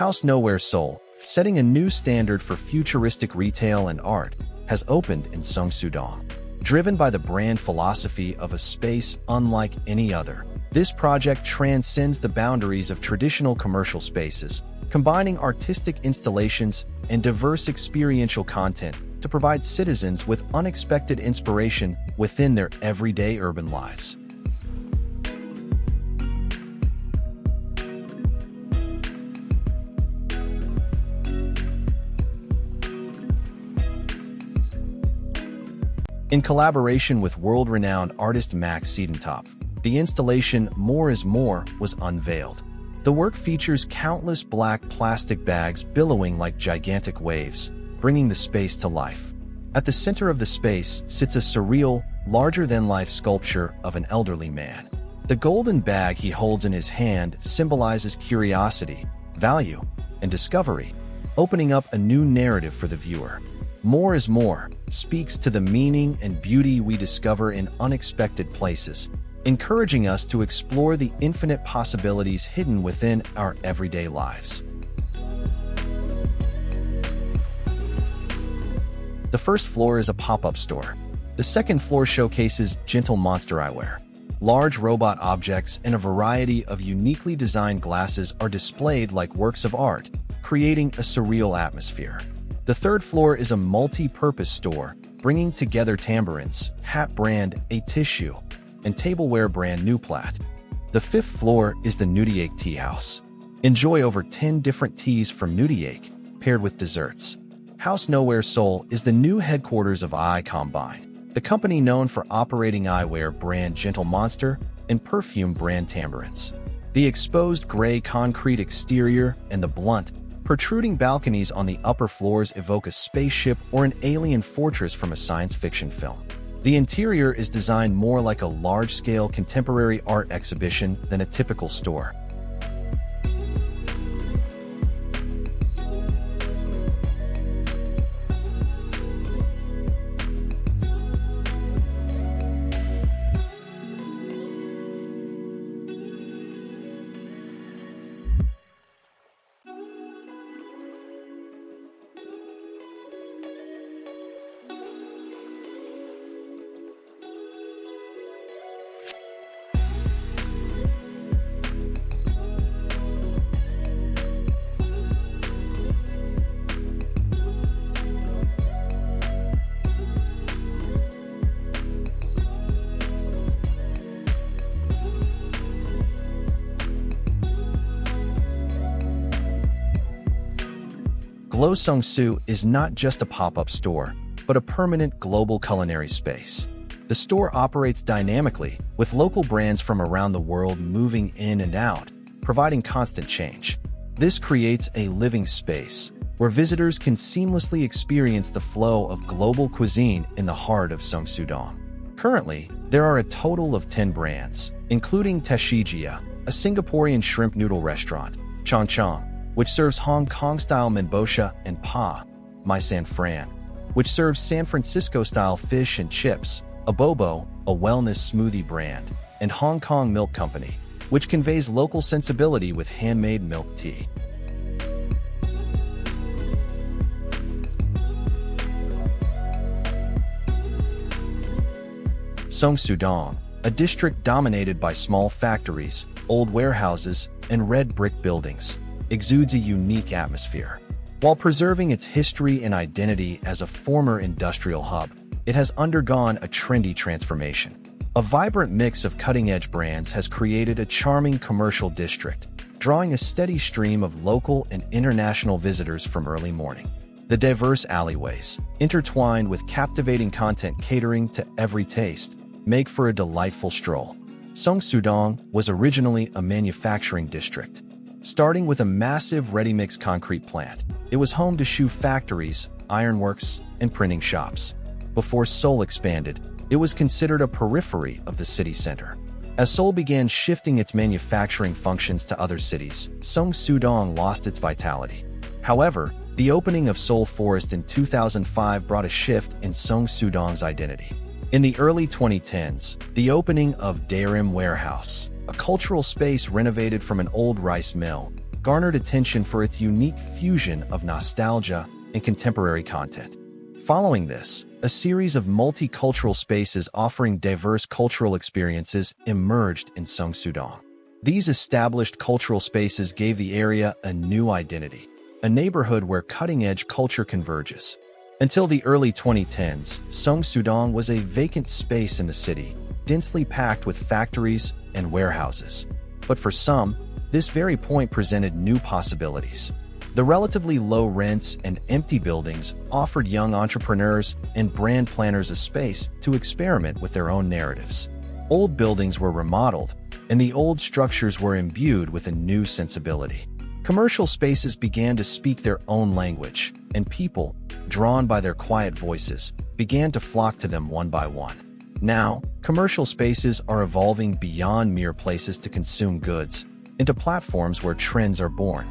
HAUS NOWHERE SEOUL, setting a new standard for futuristic retail and art, has opened in Seongsu-dong. Driven by the brand philosophy of a space unlike any other, this project transcends the boundaries of traditional commercial spaces, combining artistic installations and diverse experiential content to provide citizens with unexpected inspiration within their everyday urban lives. In collaboration with world-renowned artist Max Siedentopf, the installation More is More was unveiled. The work features countless black plastic bags billowing like gigantic waves, bringing the space to life. At the center of the space sits a surreal, larger-than-life sculpture of an elderly man. The golden bag he holds in his hand symbolizes curiosity, value, and discovery, opening up a new narrative for the viewer. More is More speaks to the meaning and beauty we discover in unexpected places, encouraging us to explore the infinite possibilities hidden within our everyday lives. The first floor is a pop-up store. The second floor showcases gentle monster eyewear. Large robot objects and a variety of uniquely designed glasses are displayed like works of art, creating a surreal atmosphere. The third floor is a multi-purpose store, bringing together tambourines, hat brand A Tissue, and tableware brand Newplat. The fifth floor is the Nudiake Tea House. Enjoy over 10 different teas from Nudiake, paired with desserts. HAUS NOWHERE SEOUL is the new headquarters of iCombine, the company known for operating eyewear brand Gentle Monster and perfume brand Tambourines. The exposed gray concrete exterior and the blunt, protruding balconies on the upper floors evoke a spaceship or an alien fortress from a science fiction film. The interior is designed more like a large-scale contemporary art exhibition than a typical store. Seongsu is not just a pop-up store, but a permanent global culinary space. The store operates dynamically, with local brands from around the world moving in and out, providing constant change. This creates a living space where visitors can seamlessly experience the flow of global cuisine in the heart of Seongsu-dong. Currently, there are a total of 10 brands, including Tashijia, a Singaporean shrimp noodle restaurant, Chong Chong, which serves Hong Kong-style menbosha, and Pa, My San Fran, which serves San Francisco-style fish and chips, Abobo, a wellness smoothie brand, and Hong Kong Milk Company, which conveys local sensibility with handmade milk tea. Seongsu-dong, a district dominated by small factories, old warehouses, and red brick buildings, exudes a unique atmosphere. While preserving its history and identity as a former industrial hub, it has undergone a trendy transformation. A vibrant mix of cutting-edge brands has created a charming commercial district, drawing a steady stream of local and international visitors from early morning. The diverse alleyways, intertwined with captivating content catering to every taste, make for a delightful stroll. Seongsu-dong was originally a manufacturing district. Starting with a massive ready-mix concrete plant, it was home to shoe factories, ironworks, and printing shops. Before Seoul expanded, it was considered a periphery of the city center. As Seoul began shifting its manufacturing functions to other cities, Seongsu-dong lost its vitality. However, the opening of Seoul Forest in 2005 brought a shift in Seongsu-dong's identity. In the early 2010s, the opening of Daerim Warehouse, a cultural space renovated from an old rice mill, garnered attention for its unique fusion of nostalgia and contemporary content. Following this, a series of multicultural spaces offering diverse cultural experiences emerged in Seongsu-dong. These established cultural spaces gave the area a new identity, a neighborhood where cutting-edge culture converges. Until the early 2010s, Seongsu-dong was a vacant space in the city, densely packed with factories and warehouses. But for some, this very point presented new possibilities. The relatively low rents and empty buildings offered young entrepreneurs and brand planners a space to experiment with their own narratives. Old buildings were remodeled, and the old structures were imbued with a new sensibility. Commercial spaces began to speak their own language, and people, drawn by their quiet voices, began to flock to them one by one. Now, commercial spaces are evolving beyond mere places to consume goods into platforms where trends are born.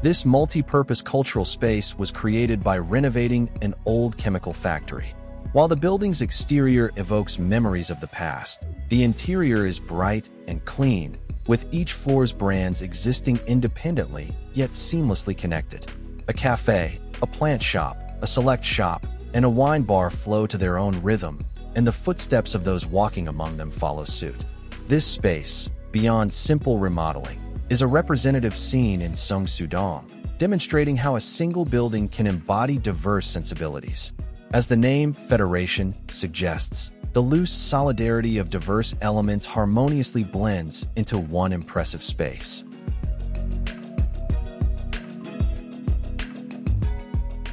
This multi-purpose cultural space was created by renovating an old chemical factory. While the building's exterior evokes memories of the past, the interior is bright and clean, with each floor's brands existing independently yet seamlessly connected. A cafe, a plant shop, a select shop, and a wine bar flow to their own rhythm, and the footsteps of those walking among them follow suit. This space, beyond simple remodeling, is a representative scene in Seongsu-dong, demonstrating how a single building can embody diverse sensibilities. As the name Federation suggests, the loose solidarity of diverse elements harmoniously blends into one impressive space.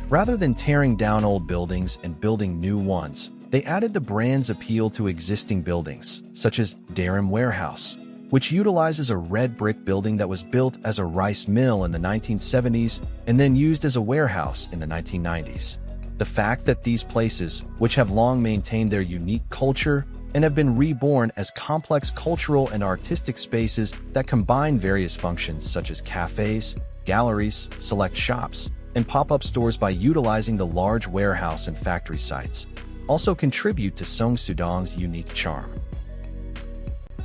Rather than tearing down old buildings and building new ones, they added the brand's appeal to existing buildings, such as Darum Warehouse, which utilizes a red brick building that was built as a rice mill in the 1970s and then used as a warehouse in the 1990s. The fact that these places, which have long maintained their unique culture and have been reborn as complex cultural and artistic spaces that combine various functions such as cafes, galleries, select shops, and pop-up stores by utilizing the large warehouse and factory sites, also contribute to Seongsu-dong's unique charm.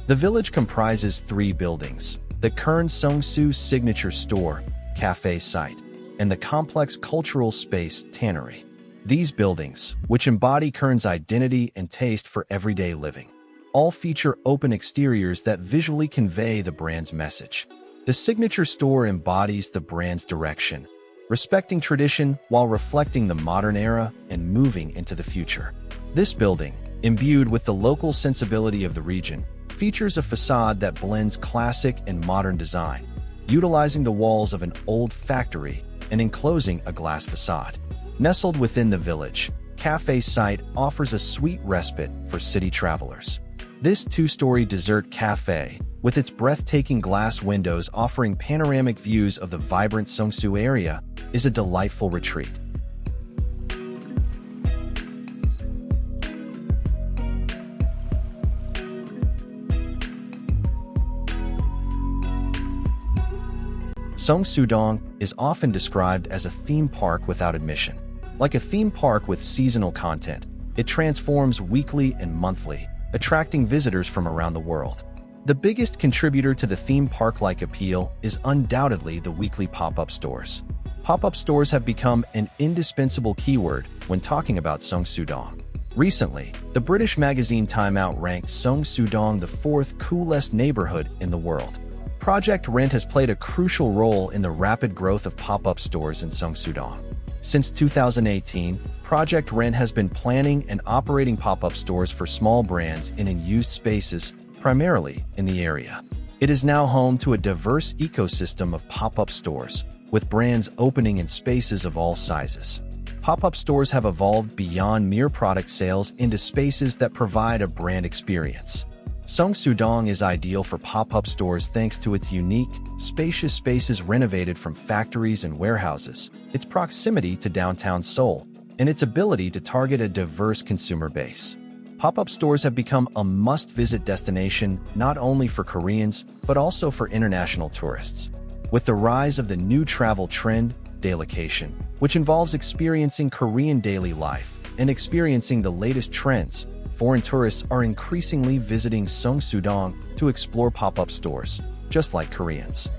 The village comprises 3 buildings: the Cueren Seongsu signature store, cafe site, and the complex cultural space tannery. These buildings, which embody Cueren's identity and taste for everyday living, all feature open exteriors that visually convey the brand's message. The signature store embodies the brand's direction, respecting tradition while reflecting the modern era and moving into the future. This building, imbued with the local sensibility of the region, features a facade that blends classic and modern design, utilizing the walls of an old factory and enclosing a glass facade. Nestled within the village, cafe site offers a sweet respite for city travelers. This 2-story dessert cafe, with its breathtaking glass windows offering panoramic views of the vibrant Seongsu area, is a delightful retreat. Seongsu-dong is often described as a theme park without admission. Like a theme park with seasonal content, it transforms weekly and monthly, attracting visitors from around the world. The biggest contributor to the theme park-like appeal is undoubtedly the weekly pop-up stores. Pop-up stores have become an indispensable keyword when talking about Seongsu-dong. Recently, the British magazine Time Out ranked Seongsu-dong the 4th coolest neighborhood in the world. Project Rent has played a crucial role in the rapid growth of pop-up stores in Seongsu-dong. Since 2018, Project Rent has been planning and operating pop-up stores for small brands in unused spaces, primarily in the area. It is now home to a diverse ecosystem of pop-up stores, with brands opening in spaces of all sizes. Pop-up stores have evolved beyond mere product sales into spaces that provide a brand experience. Seongsu-dong is ideal for pop-up stores thanks to its unique, spacious spaces renovated from factories and warehouses, its proximity to downtown Seoul, and its ability to target a diverse consumer base. Pop-up stores have become a must-visit destination not only for Koreans, but also for international tourists. With the rise of the new travel trend, daylocation, which involves experiencing Korean daily life and experiencing the latest trends. Foreign tourists are increasingly visiting Seongsu-dong to explore pop-up stores, just like Koreans.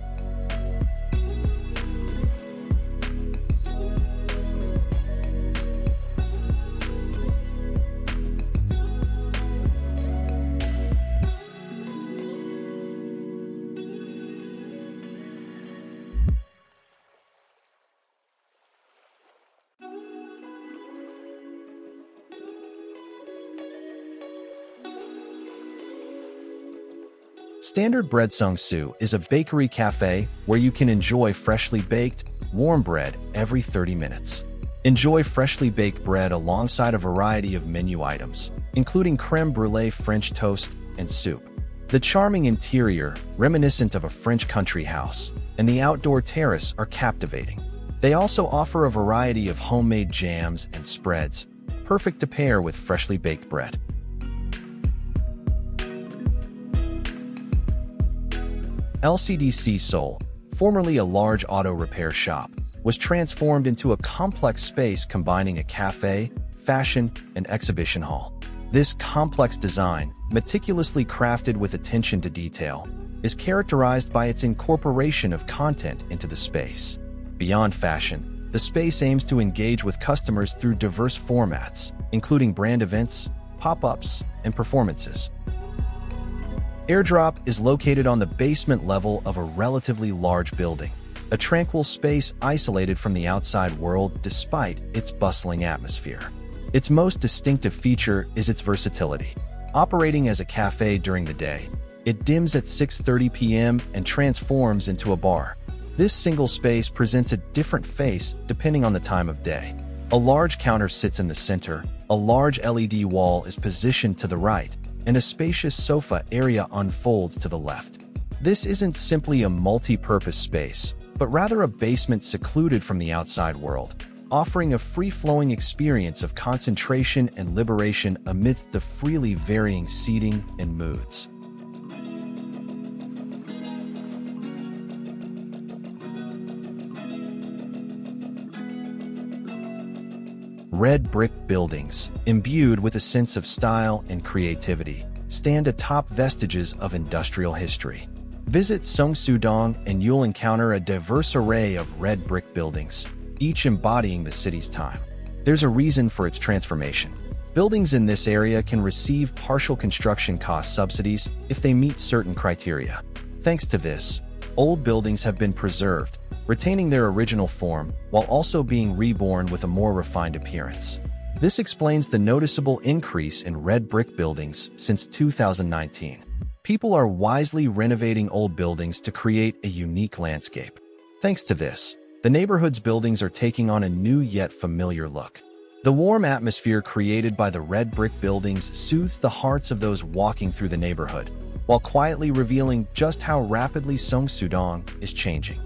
Standard Bread Seongsu is a bakery cafe where you can enjoy freshly baked, warm bread every 30 minutes. Enjoy freshly baked bread alongside a variety of menu items, including crème brûlée, French toast, and soup. The charming interior, reminiscent of a French country house, and the outdoor terrace are captivating. They also offer a variety of homemade jams and spreads, perfect to pair with freshly baked bread. LCDC Seoul, formerly a large auto repair shop, was transformed into a complex space combining a cafe, fashion, and exhibition hall. This complex design, meticulously crafted with attention to detail, is characterized by its incorporation of content into the space. Beyond fashion, the space aims to engage with customers through diverse formats, including brand events, pop-ups, and performances. Airdrop is located on the basement level of a relatively large building, a tranquil space isolated from the outside world despite its bustling atmosphere. Its most distinctive feature is its versatility. Operating as a cafe during the day, it dims at 6:30 p.m. and transforms into a bar. This single space presents a different face depending on the time of day. A large counter sits in the center, a large LED wall is positioned to the right, and a spacious sofa area unfolds to the left. This isn't simply a multi-purpose space, but rather a basement secluded from the outside world, offering a free-flowing experience of concentration and liberation amidst the freely varying seating and moods. Red brick buildings, imbued with a sense of style and creativity, stand atop vestiges of industrial history. Visit Seongsu-dong and you'll encounter a diverse array of red brick buildings, each embodying the city's time. There's a reason for its transformation. Buildings in this area can receive partial construction cost subsidies if they meet certain criteria. Thanks to this, old buildings have been preserved, retaining their original form while also being reborn with a more refined appearance. This explains the noticeable increase in red brick buildings since 2019. People are wisely renovating old buildings to create a unique landscape. Thanks to this, the neighborhood's buildings are taking on a new yet familiar look. The warm atmosphere created by the red brick buildings soothes the hearts of those walking through the neighborhood, while quietly revealing just how rapidly Seongsu-dong is changing.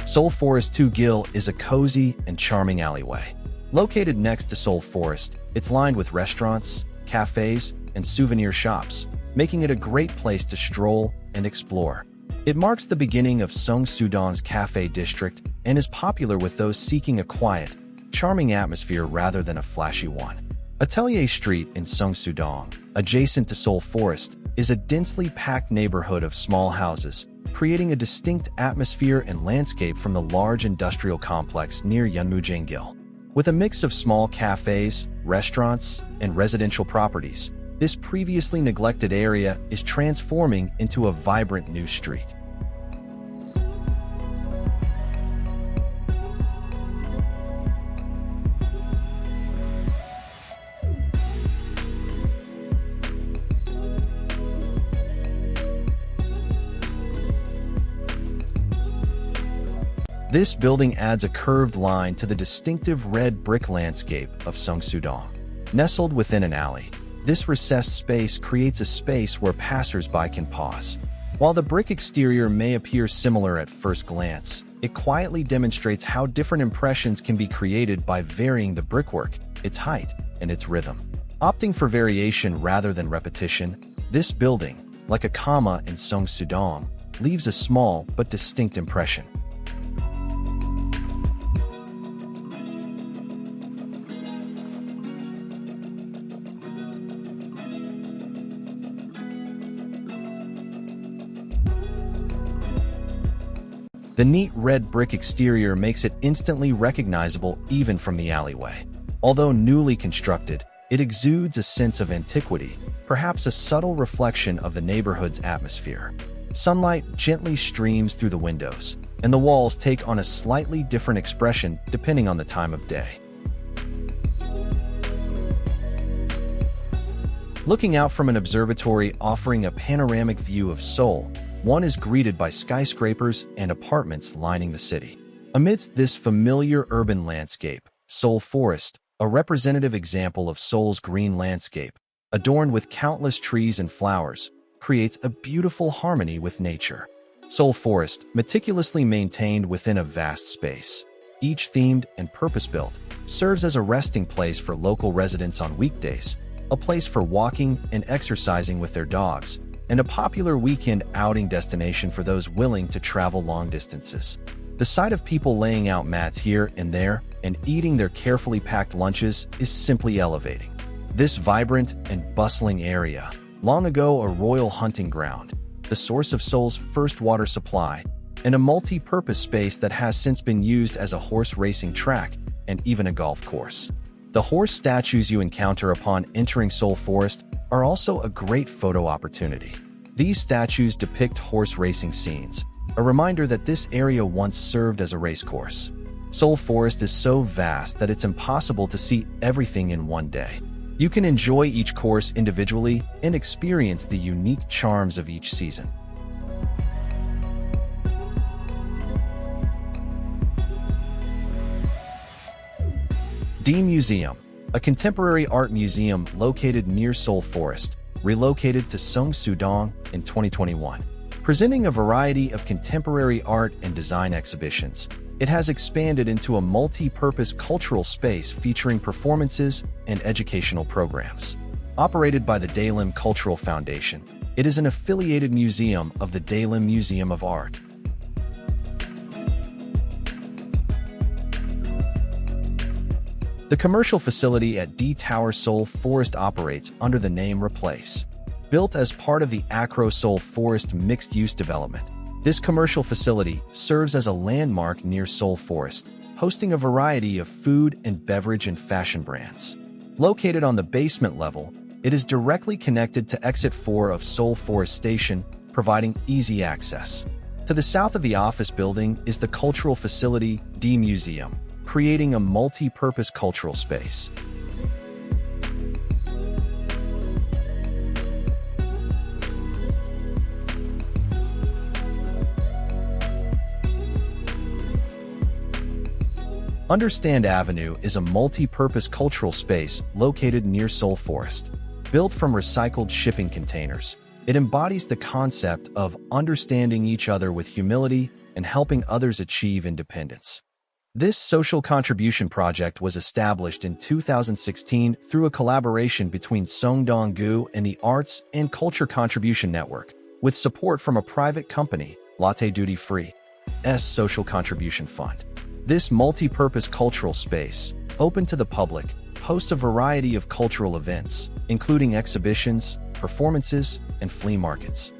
Seoul Forest 2 Gil is a cozy and charming alleyway. Located next to Seoul Forest, it's lined with restaurants, cafes, and souvenir shops, making it a great place to stroll and explore. It marks the beginning of Seongsu-dong's cafe district and is popular with those seeking a quiet, charming atmosphere rather than a flashy one. Atelier Street in Seongsu-dong, adjacent to Seoul Forest, is a densely packed neighborhood of small houses, creating a distinct atmosphere and landscape from the large industrial complex near Yeonmujang-gil. With a mix of small cafes, restaurants, and residential properties, this previously neglected area is transforming into a vibrant new street. This building adds a curved line to the distinctive red brick landscape of Seongsu-dong. Nestled within an alley, this recessed space creates a space where passers-by can pause. While the brick exterior may appear similar at first glance, it quietly demonstrates how different impressions can be created by varying the brickwork, its height, and its rhythm. Opting for variation rather than repetition, this building, like a comma in Seongsu-dong, leaves a small but distinct impression. The neat red brick exterior makes it instantly recognizable even from the alleyway. Although newly constructed, it exudes a sense of antiquity, perhaps a subtle reflection of the neighborhood's atmosphere. Sunlight gently streams through the windows, and the walls take on a slightly different expression depending on the time of day. Looking out from an observatory offering a panoramic view of Seoul, one is greeted by skyscrapers and apartments lining the city. Amidst this familiar urban landscape, Seoul Forest, a representative example of Seoul's green landscape, adorned with countless trees and flowers, creates a beautiful harmony with nature. Seoul Forest, meticulously maintained within a vast space, each themed and purpose-built, serves as a resting place for local residents on weekdays, a place for walking and exercising with their dogs, and a popular weekend outing destination for those willing to travel long distances. The sight of people laying out mats here and there and eating their carefully packed lunches is simply elevating. This vibrant and bustling area, long ago a royal hunting ground, the source of Seoul's first water supply, and a multi-purpose space that has since been used as a horse racing track and even a golf course. The horse statues you encounter upon entering Seoul Forest are also a great photo opportunity. These statues depict horse racing scenes, a reminder that this area once served as a racecourse. Seoul Forest is so vast that it's impossible to see everything in one day. You can enjoy each course individually and experience the unique charms of each season. D Museum, a contemporary art museum located near Seoul Forest, relocated to Seongsu-dong in 2021. Presenting a variety of contemporary art and design exhibitions, it has expanded into a multi-purpose cultural space featuring performances and educational programs. Operated by the Daelim Cultural Foundation, it is an affiliated museum of the Daelim Museum of Art. The commercial facility at D Tower Seoul Forest operates under the name Replace. Built as part of the Acro Seoul Forest mixed-use development, this commercial facility serves as a landmark near Seoul Forest, hosting a variety of food and beverage and fashion brands. Located on the basement level, it is directly connected to Exit 4 of Seoul Forest Station, providing easy access. To the south of the office building is the cultural facility D Museum, creating a multi-purpose cultural space. Understand Avenue is a multi-purpose cultural space located near Seoul Forest. Built from recycled shipping containers, it embodies the concept of understanding each other with humility and helping others achieve independence. This social contribution project was established in 2016 through a collaboration between Seongdong-gu and the Arts and Culture Contribution Network, with support from a private company, Latte Duty Free's Social Contribution Fund. This multi-purpose cultural space, open to the public, hosts a variety of cultural events, including exhibitions, performances, and flea markets.